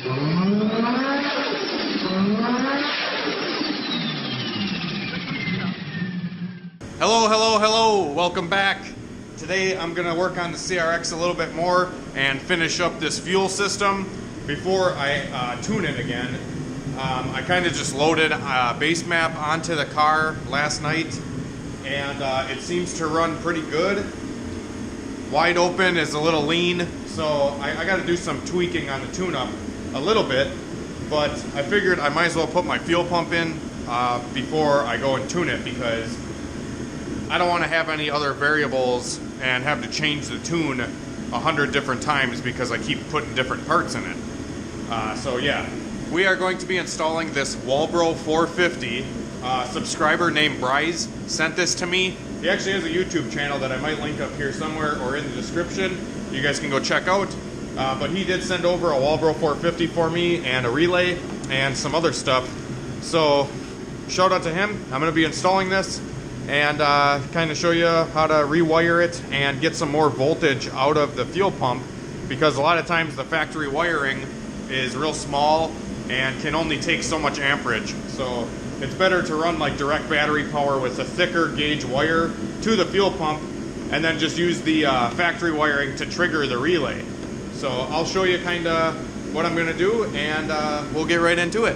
Hello, hello, hello, welcome back. Today I'm going to work on the CRX a little bit more and finish up this fuel system before I tune it again. I kind of just loaded a base map onto the car last night and it seems to run pretty good. Wide open is a little lean, so I got to do some tweaking on the tune-up a little bit, but I figured I might as well put my fuel pump in before I go and tune it, because I don't want to have any other variables and have to change the tune 100 different times because I keep putting different parts in it. So yeah, we are going to be installing this Walboro 450. Subscriber named Bryce sent this to me. He actually has a YouTube channel that I might link up here somewhere or in the description. You guys can go check out. But he did send over a Walboro 450 for me and a relay and some other stuff. So shout out to him. I'm going to be installing this and kind of show you how to rewire it and get some more voltage out of the fuel pump, because a lot of times the factory wiring is real small and can only take so much amperage. So it's better to run like direct battery power with a thicker gauge wire to the fuel pump and then just use the factory wiring to trigger the relay. So I'll show you kind of what I'm going to do, and we'll get right into it.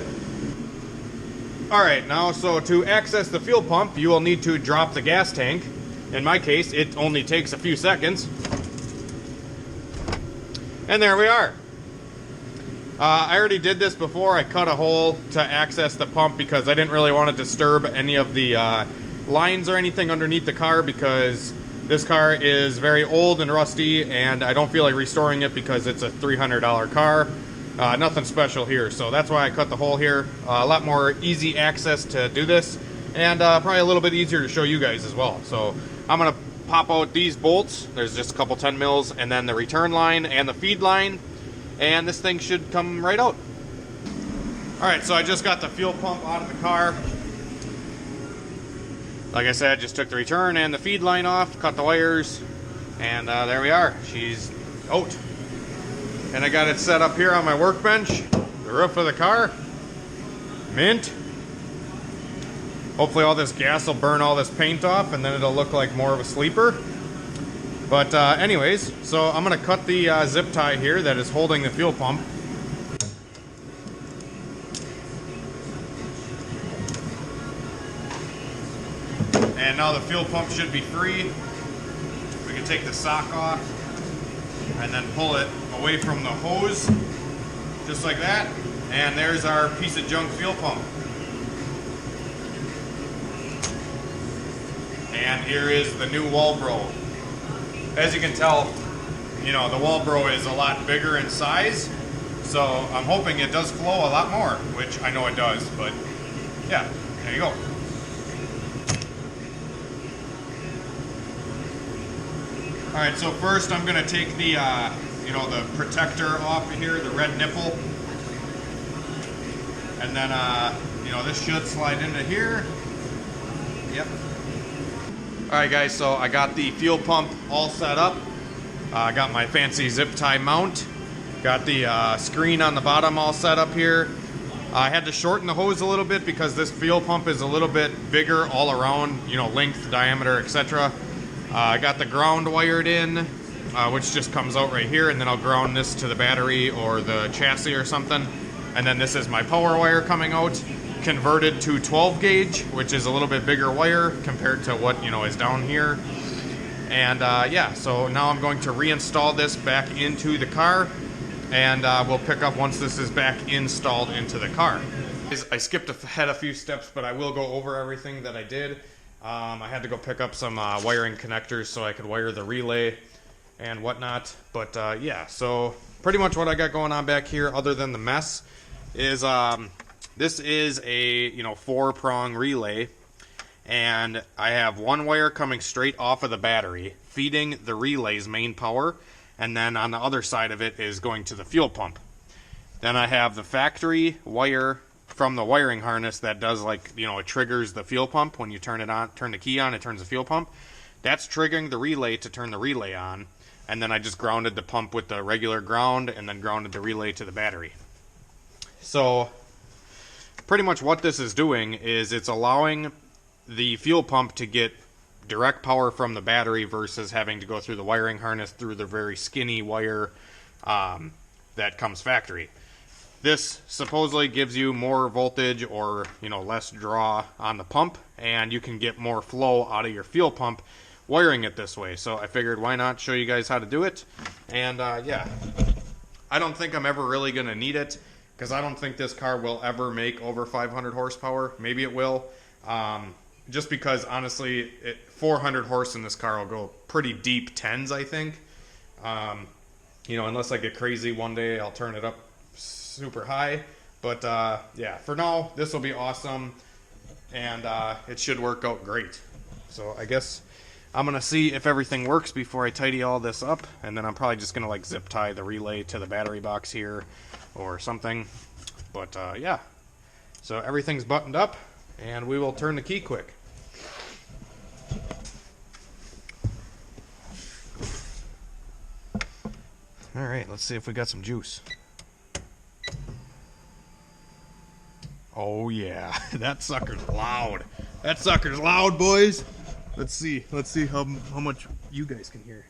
Alright, now so to access the fuel pump, you will need to drop the gas tank. In my case, it only takes a few seconds. And there we are. I already did this before. I cut a hole to access the pump because I didn't really want to disturb any of the lines or anything underneath the car, because this car is very old and rusty and I don't feel like restoring it because it's a $300 car. Nothing special here, so that's why I cut the hole here. A lot more easy access to do this, and probably a little bit easier to show you guys as well. So I'm going to pop out these bolts. There's just a couple 10 mils, and then the return line and the feed line, and this thing should come right out. Alright, so I just got the fuel pump out of the car. Like I said, just took the return and the feed line off, cut the wires, and there we are. She's out. And I got it set up here on my workbench, the roof of the car. Mint. Hopefully all this gas will burn all this paint off and then it'll look like more of a sleeper. But anyways, so I'm going to cut the zip tie here that is holding the fuel pump. And now the fuel pump should be free. We can take the sock off and then pull it away from the hose, just like that. And there's our piece of junk fuel pump. And here is the new Walboro. As you can tell, you know, the Walboro is a lot bigger in size, so I'm hoping it does flow a lot more, which I know it does, but yeah, there you go. Alright, so first I'm going to take the, you know, the protector off of here, the red nipple. And then, you know, this should slide into here. Yep. Alright guys, so I got the fuel pump all set up. I got my fancy zip tie mount. Got the screen on the bottom all set up here. I had to shorten the hose a little bit because this fuel pump is a little bit bigger all around, you know, length, diameter, etc. I got the ground wired in, which just comes out right here, and then I'll ground this to the battery or the chassis or something. And then this is my power wire coming out, converted to 12 gauge, which is a little bit bigger wire compared to what, you know, is down here. And yeah, so now I'm going to reinstall this back into the car, and we'll pick up once this is back installed into the car. I skipped ahead a few steps, but I will go over everything that I did. I had to go pick up some wiring connectors so I could wire the relay and whatnot. But yeah, so pretty much what I got going on back here, other than the mess, is this is a, you know, 4-prong relay, and I have one wire coming straight off of the battery feeding the relay's main power, and then on the other side of it is going to the fuel pump. Then I have the factory wire from the wiring harness that does, like, you know, it triggers the fuel pump when you turn it on, turn the key on, it turns the fuel pump. That's triggering the relay to turn the relay on, and then I just grounded the pump with the regular ground and then grounded the relay to the battery. So pretty much what this is doing is it's allowing the fuel pump to get direct power from the battery versus having to go through the wiring harness through the very skinny wire that comes factory. This supposedly gives you more voltage or, less draw on the pump, and you can get more flow out of your fuel pump wiring it this way. So I figured why not show you guys how to do it. And yeah, I don't think I'm ever really going to need it because I don't think this car will ever make over 500 horsepower. Maybe it will. Just because honestly, 400 horse in this car will go pretty deep tens, I think. Unless I get crazy one day, I'll turn it up super high. But yeah, for now, this will be awesome, and it should work out great. So I guess I'm gonna see if everything works before I tidy all this up, and then I'm probably just gonna like zip tie the relay to the battery box here or something. But yeah, so everything's buttoned up, and we will turn the key quick. All right, let's see if we got some juice. Oh yeah, that sucker's loud. That sucker's loud, boys. Let's see how much you guys can hear.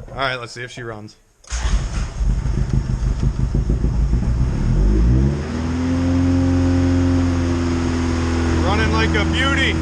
All right, let's see if she runs. Running like a beauty.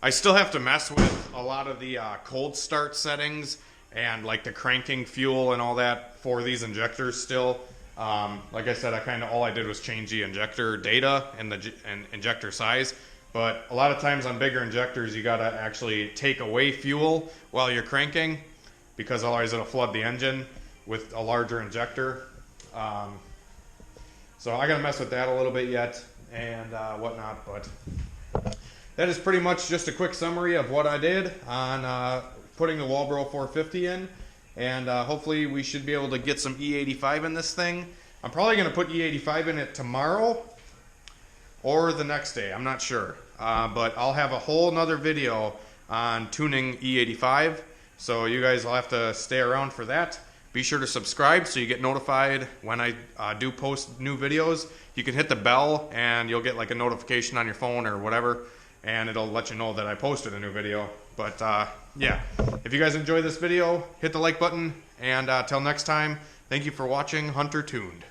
I still have to mess with a lot of the cold start settings and like the cranking fuel and all that for these injectors still. Like I said, all I did was change the injector data and the injector size. But a lot of times on bigger injectors, you gotta actually take away fuel while you're cranking because otherwise it'll flood the engine with a larger injector. So I gotta mess with that a little bit yet and whatnot, but that is pretty much just a quick summary of what I did on putting the Walboro 450 in, and hopefully we should be able to get some E85 in this thing. I'm probably going to put E85 in it tomorrow or the next day, I'm not sure. But I'll have a whole nother video on tuning E85, so you guys will have to stay around for that. Be sure to subscribe so you get notified when I do post new videos. You can hit the bell and you'll get like a notification on your phone or whatever, and it'll let you know that I posted a new video. But yeah, if you guys enjoy this video, hit the like button, and till next time, thank you for watching HunterTuned.